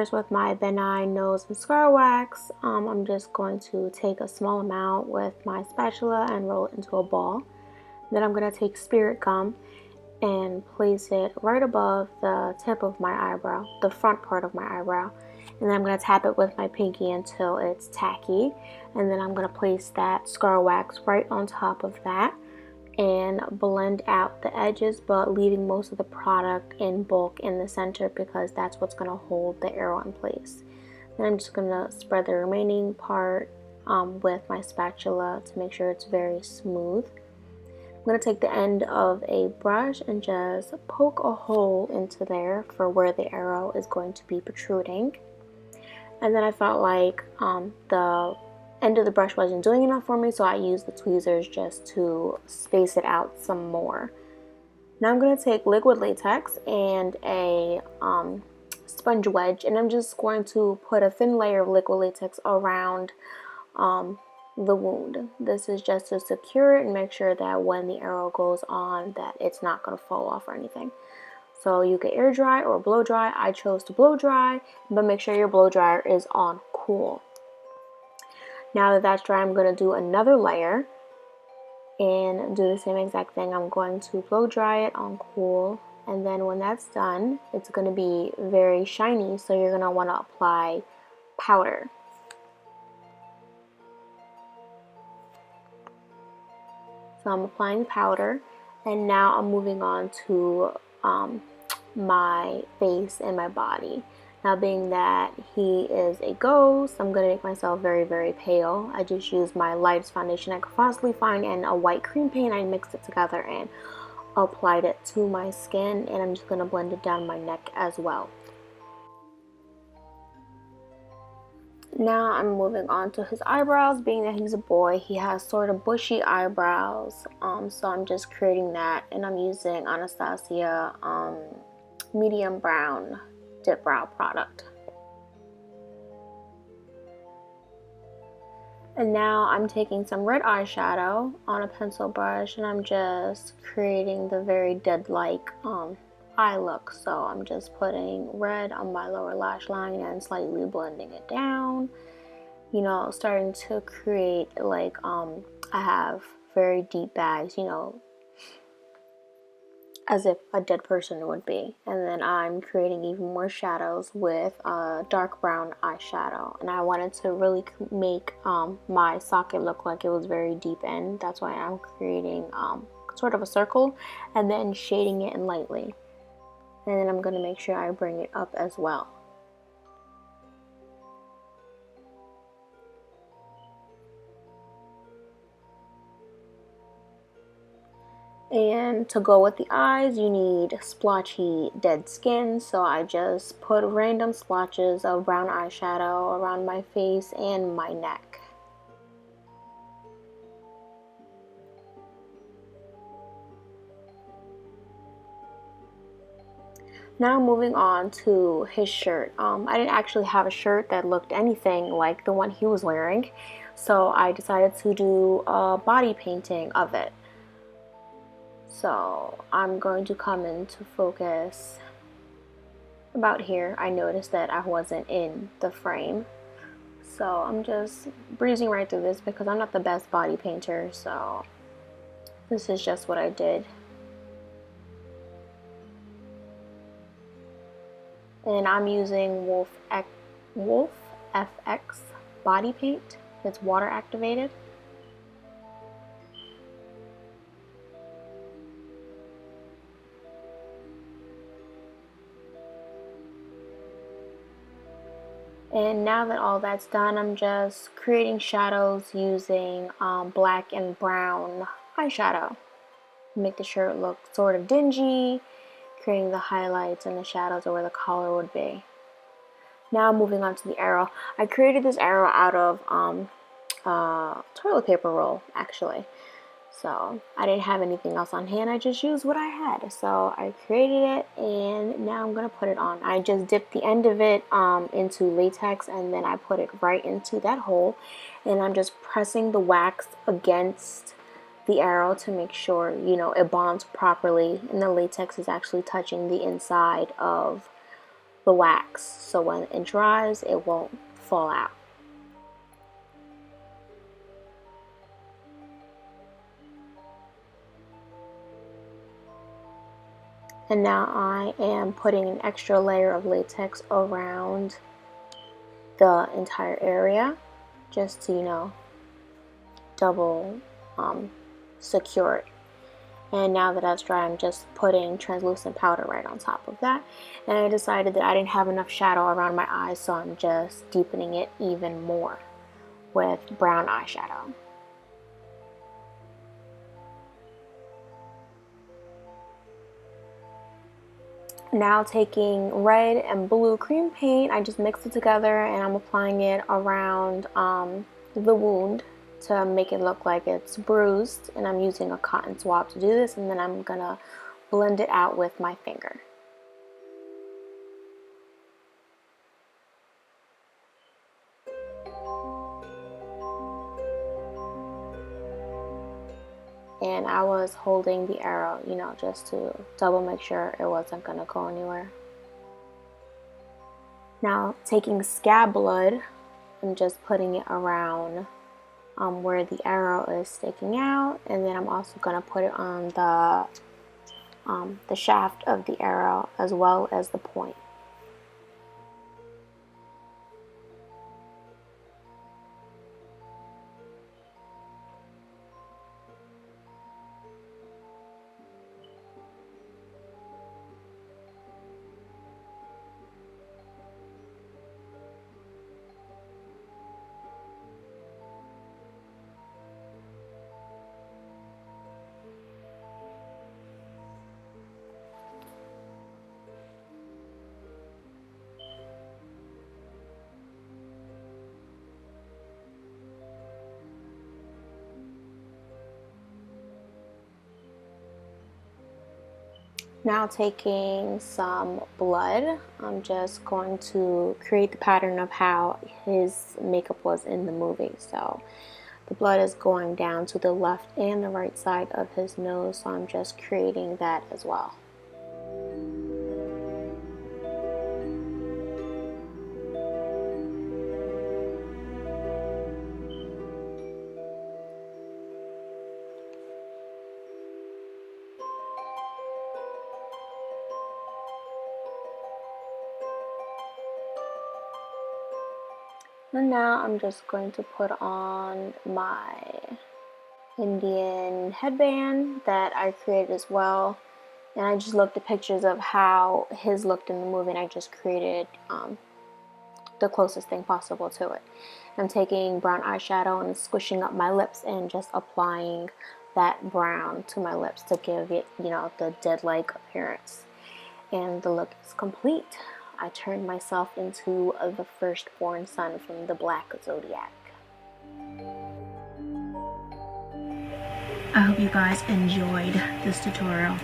course, with my benign nose and scar wax, I'm just going to take a small amount with my spatula and roll it into a ball. Then I'm going to take spirit gum and place it right above the tip of my eyebrow, the front part of my eyebrow. And then I'm going to tap it with my pinky until it's tacky. And then I'm going to place that scar wax right on top of that and blend out the edges, but leaving most of the product in bulk in the center because that's what's going to hold the arrow in place. Then I'm just going to spread the remaining part with my spatula to make sure it's very smooth. I'm going to take the end of a brush and just poke a hole into there for where the arrow is going to be protruding. And then I felt like the end of the brush wasn't doing enough for me, so I used the tweezers just to space it out some more. Now I'm going to take liquid latex and a sponge wedge, and I'm just going to put a thin layer of liquid latex around the wound. This is just to secure it and make sure that when the arrow goes on that it's not going to fall off or anything. So you can air dry or blow dry. I chose to blow dry, but make sure your blow dryer is on cool. Now that that's dry, I'm going to do another layer and do the same exact thing. I'm going to blow dry it on cool, and then when that's done, it's going to be very shiny, so you're going to want to apply powder. So I'm applying powder, and now I'm moving on to my face and my body. Now, being that he is a ghost, I'm going to make myself very, very pale. I just used my lightest foundation I could possibly find and a white cream paint. I mixed it together and applied it to my skin, and I'm just going to blend it down my neck as well. Now I'm moving on to his eyebrows. Being that he's a boy, he has sort of bushy eyebrows, so I'm just creating that, and I'm using Anastasia medium brown dip brow product. And now I'm taking some red eyeshadow on a pencil brush, and I'm just creating the very dead-like eye look. So I'm just putting red on my lower lash line and slightly blending it down, you know, starting to create like I have very deep bags, you know, as if a dead person would be. And then I'm creating even more shadows with a dark brown eyeshadow, and I wanted to really make my socket look like it was very deep in. That's why I'm creating sort of a circle and then shading it in lightly, and then I'm going to make sure I bring it up as well. And to go with the eyes, you need splotchy dead skin, so I just put random splotches of brown eyeshadow around my face and my neck. Now moving on to his shirt. I didn't actually have a shirt that looked anything like the one he was wearing, so I decided to do a body painting of it. So I'm going to come into focus about here. I noticed that I wasn't in the frame, so I'm just breezing right through this because I'm not the best body painter, so this is just what I did. And I'm using Wolf FX body paint. It's water activated. And now that all that's done, I'm just creating shadows using black and brown eyeshadow. Make the shirt look sort of dingy, creating the highlights and the shadows of where the collar would be. Now moving on to the arrow. I created this arrow out of toilet paper roll, actually. So I didn't have anything else on hand. I just used what I had. So I created it, and now I'm going to put it on. I just dipped the end of it into latex, and then I put it right into that hole. And I'm just pressing the wax against the arrow to make sure, you know, it bonds properly and the latex is actually touching the inside of the wax, so when it dries it won't fall out. And now I am putting an extra layer of latex around the entire area, just to, you know, double secure it. And now that that's dry, I'm just putting translucent powder right on top of that. And I decided that I didn't have enough shadow around my eyes, so I'm just deepening it even more with brown eyeshadow. Now taking red and blue cream paint, I just mixed it together and I'm applying it around the wound to make it look like it's bruised, and I'm using a cotton swab to do this, and then I'm gonna blend it out with my finger. And I was holding the arrow, you know, just to double make sure it wasn't gonna go anywhere. Now taking scab blood, I'm just putting it around where the arrow is sticking out, and then I'm also gonna put it on the shaft of the arrow as well as the point. Now taking some blood, I'm just going to create the pattern of how his makeup was in the movie. So the blood is going down to the left and the right side of his nose, so I'm just creating that as well. And now I'm just going to put on my Indian headband that I created as well. And I just looked at pictures of how his looked in the movie, and I just created the closest thing possible to it. I'm taking brown eyeshadow and squishing up my lips and just applying that brown to my lips to give it, you know, the dead-like appearance. And the look is complete. I turned myself into the firstborn son from the Black Zodiac. I hope you guys enjoyed this tutorial.